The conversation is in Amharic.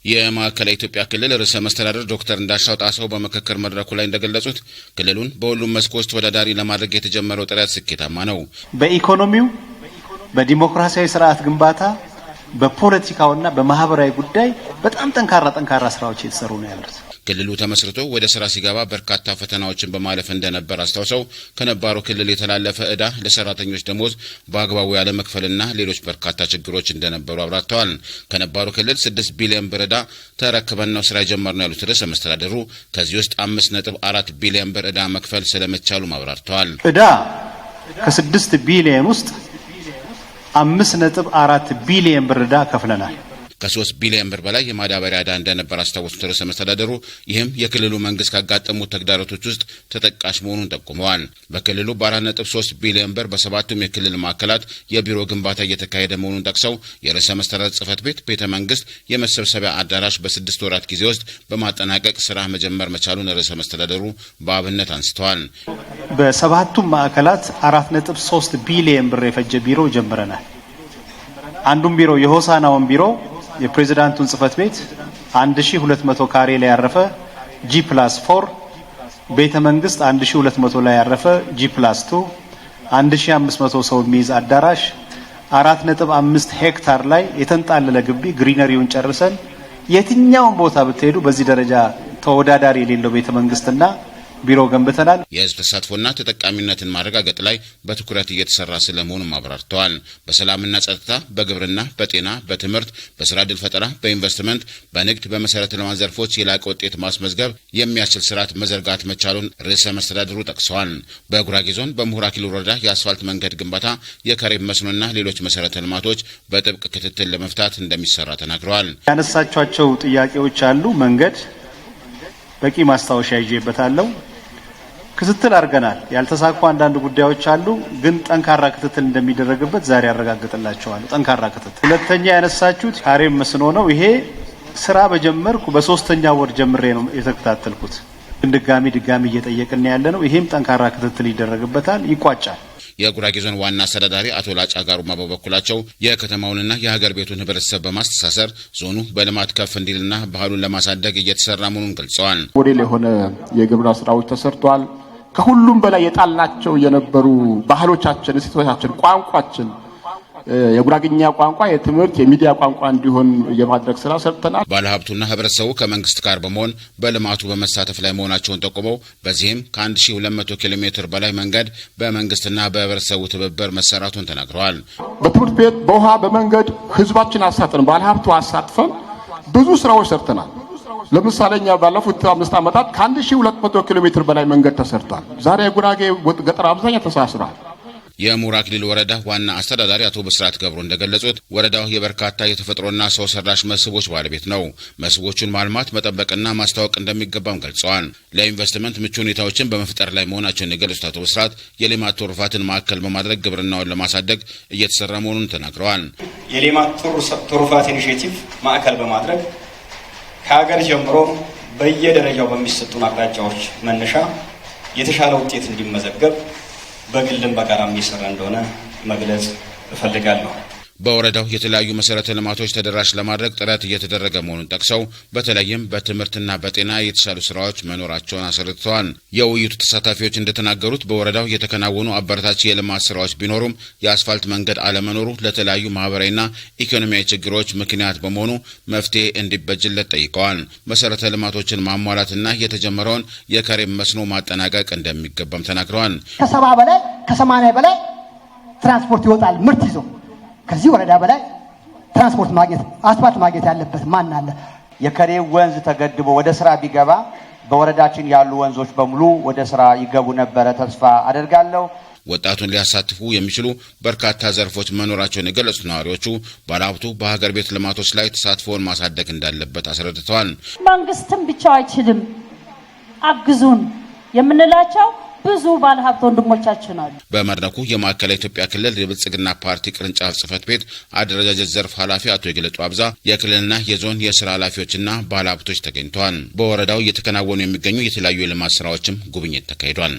የማዕከላዊ ኢትዮጵያ ክልል ርዕሰ መስተዳድር ዶክተር እንዳሻው ጣሰው በመከከር መድረኩ ላይ እንደገለጹት ክልሉን በሁሉም መስኮች ተወዳዳሪ ለማድረግ የተጀመረው ጥረት ስኬታማ ነው። በኢኮኖሚው፣ በዲሞክራሲያዊ ስርዓት ግንባታ፣ በፖለቲካውና በማህበራዊ ጉዳይ በጣም ጠንካራ ስራዎች እየተሰሩ ነው ያሉት። ክልሉ ተመስርቶ ወደ ስራ ሲገባ በርካታ ፈተናዎችን በማለፍ እንደነበር አስተዋውሰው ከነባሩ ክልል የተላለፈ ዕዳ፣ ለሰራተኞች ደሞዝ በአግባቡ ያለ መክፈልና ሌሎች በርካታ ችግሮች እንደነበሩ አብራርተዋል። ከነባሩ ክልል 6 ቢሊዮን ብር ዕዳ ተረክበን ነው ስራ ጀመርነው ያሉት ርዕሰ መስተዳድሩ ከዚህ ውስጥ 5.4 ቢሊዮን ብር ዕዳ መክፈል ስለመቻሉ አብራርተዋል። ዕዳ ከ6 ቢሊዮን ውስጥ 5.4 ቢሊዮን ብር ዕዳ ከፍለናል። ከ3 ቢሊዮን ብር በላይ የማዳበሪያ ዕዳ እንደነበር አስተዋውሰው ርዕሰ መስተዳድሩ ይህም የክልሉ መንግስት ካጋጠሙት ተግዳሮቶች ውስጥ ተጠቃሽ መሆኑን ጠቁመዋል። በክልሉ በ4.3 ቢሊዮን ብር በሰባቱም የክልል ማዕከላት የቢሮ ግንባታ እየተካሄደ መሆኑን ጠቅሰው የርዕሰ መስተዳድር ጽሕፈት ቤት ቤተ መንግስት የመሰብሰቢያ አዳራሽ በ6 ወራት ጊዜ ውስጥ በማጠናቀቅ ስራ መጀመር መቻሉን ርዕሰ መስተዳድሩ በአብነት አንስተዋል። በሰባቱም ማዕከላት 4.3 ቢሊዮን ብር የፈጀ ቢሮ ጀምረናል። አንዱም ቢሮ የሆሳናውን ቢሮ የፕሬዝዳንቱን ጽሕፈት ቤት 1200 ካሬ ላይ ያረፈ G+4 ቤተ መንግስት 1200 ላይ ያረፈ G+2 1500 ሰው የሚይዝ አዳራሽ 4.5 ሄክታር ላይ የተንጣለለ ግቢ ግሪነሪውን ጨርሰን የትኛውን ቦታ ብትሄዱ በዚህ ደረጃ ተወዳዳሪ የሌለው ቤተ መንግስትና ቢሮ ገንብተናል። የህዝብ ተሳትፎና ተጠቃሚነትን ማረጋገጥ ላይ በትኩረት እየተሰራ ስለመሆኑም አብራርተዋል። በሰላምና ጸጥታ፣ በግብርና፣ በጤና፣ በትምህርት፣ በስራ ዕድል ፈጠራ፣ በኢንቨስትመንት፣ በንግድ፣ በመሰረተ ልማት ዘርፎች የላቀ ውጤት ማስመዝገብ የሚያስችል ስርዓት መዘርጋት መቻሉን ርዕሰ መስተዳድሩ ጠቅሰዋል። በጉራጌ ዞን በምሁር አክሊሉ ወረዳ የአስፋልት መንገድ ግንባታ፣ የከሬብ መስኖና ሌሎች መሰረተ ልማቶች በጥብቅ ክትትል ለመፍታት እንደሚሰራ ተናግረዋል። ያነሳቸው ጥያቄዎች አሉ። መንገድ በቂ ማስታወሻ ይዤበታለሁ። ክትትል አድርገናል። ያልተሳኩ አንዳንድ ጉዳዮች አሉ፣ ግን ጠንካራ ክትትል እንደሚደረግበት ዛሬ ያረጋግጥላቸዋለሁ። ጠንካራ ክትትል። ሁለተኛ ያነሳችሁት ካሬብ መስኖ ነው። ይሄ ስራ በጀመርኩ በ3ኛ ወር ጀምሬ ነው የተከታተልኩት። ድጋሚ እየጠየቅን ያለ ነው። ይሄም ጠንካራ ክትትል ይደረግበታል፣ ይቋጫል። የጉራጌ ዞን ዋና አስተዳዳሪ አቶ ላጫ ጋሩማ በበኩላቸው የከተማውንና የሀገር ቤቱን ህብረተሰብ በማስተሳሰር ዞኑ በልማት ከፍ እንዲልና ባህሉን ለማሳደግ እየተሰራ መሆኑን ገልጸዋል። ሞዴል የሆነ የግብርና ስራዎች ተሰርቷል። ከሁሉም በላይ የጣልናቸው የነበሩ ባህሎቻችን፣ እሴቶቻችን፣ ቋንቋችን የጉራጌኛ ቋንቋ የትምህርት የሚዲያ ቋንቋ እንዲሆን የማድረግ ስራ ሰርተናል። ባለሀብቱና ህብረተሰቡ ከመንግስት ጋር በመሆን በልማቱ በመሳተፍ ላይ መሆናቸውን ጠቁመው በዚህም ከ1200 ኪሎ ሜትር በላይ መንገድ በመንግስትና በህብረተሰቡ ትብብር መሰራቱን ተናግረዋል። በትምህርት ቤት፣ በውሃ፣ በመንገድ ህዝባችን አሳትፈን ባለሀብቱ አሳትፈን ብዙ ስራዎች ሰርተናል። ለምሳሌኛ ባለፉት 5 ዓመታት ከ1200 ኪሎ ሜትር በላይ መንገድ ተሰርቷል። ዛሬ የጉራጌ ገጠር አብዛኛው ተሳስሯል። የምሁር አክሊሉ ወረዳ ዋና አስተዳዳሪ አቶ ብስራት ገብሩ እንደገለጹት ወረዳው የበርካታ የተፈጥሮና ሰው ሰራሽ መስህቦች ባለቤት ነው። መስህቦቹን ማልማት፣ መጠበቅና ማስተዋወቅ እንደሚገባም ገልጸዋል። ለኢንቨስትመንት ምቹ ሁኔታዎችን በመፍጠር ላይ መሆናቸውን የገለጹት አቶ ብስራት የሌማት ትሩፋትን ማዕከል በማድረግ ግብርናውን ለማሳደግ እየተሰራ መሆኑን ተናግረዋል። የሌማት ትሩፋት ኢኒሼቲቭ ማዕከል በማድረግ ከሀገር ጀምሮ በየደረጃው በሚሰጡ አቅጣጫዎች መነሻ የተሻለ ውጤት እንዲመዘገብ በግልም በጋራም እየሰራ እንደሆነ መግለጽ እፈልጋለሁ። በወረዳው የተለያዩ መሰረተ ልማቶች ተደራሽ ለማድረግ ጥረት እየተደረገ መሆኑን ጠቅሰው በተለይም በትምህርትና በጤና የተሻሉ ስራዎች መኖራቸውን አስረድተዋል። የውይይቱ ተሳታፊዎች እንደተናገሩት በወረዳው የተከናወኑ አበረታች የልማት ስራዎች ቢኖሩም የአስፋልት መንገድ አለመኖሩ ለተለያዩ ማህበራዊና ኢኮኖሚያዊ ችግሮች ምክንያት በመሆኑ መፍትሄ እንዲበጅለት ጠይቀዋል። መሰረተ ልማቶችን ማሟላትና የተጀመረውን የከሬብ መስኖ ማጠናቀቅ እንደሚገባም ተናግረዋል። ከ70 በላይ ከ80 በላይ ትራንስፖርት ይወጣል ምርት ይዞ ከዚህ ወረዳ በላይ ትራንስፖርት ማግኘት አስፋልት ማግኘት ያለበት ማን አለ? የከሬብ ወንዝ ተገድቦ ወደ ስራ ቢገባ በወረዳችን ያሉ ወንዞች በሙሉ ወደ ስራ ይገቡ ነበረ ተስፋ አደርጋለሁ። ወጣቱን ሊያሳትፉ የሚችሉ በርካታ ዘርፎች መኖራቸውን የገለጹት ነዋሪዎቹ ባለሀብቱ በሀገር ቤት ልማቶች ላይ ተሳትፎውን ማሳደግ እንዳለበት አስረድተዋል። መንግስትም ብቻው አይችልም፣ አግዙን የምንላቸው ብዙ ባለሀብት ወንድሞቻችን አሉ። በመድረኩ የማዕከላዊ ኢትዮጵያ ክልል የብልጽግና ፓርቲ ቅርንጫፍ ጽሕፈት ቤት አደረጃጀት ዘርፍ ኃላፊ አቶ የገለጡ አብዛ፣ የክልልና የዞን የስራ ኃላፊዎችና ባለሀብቶች ተገኝተዋል። በወረዳው እየተከናወኑ የሚገኙ የተለያዩ የልማት ስራዎችም ጉብኝት ተካሂዷል።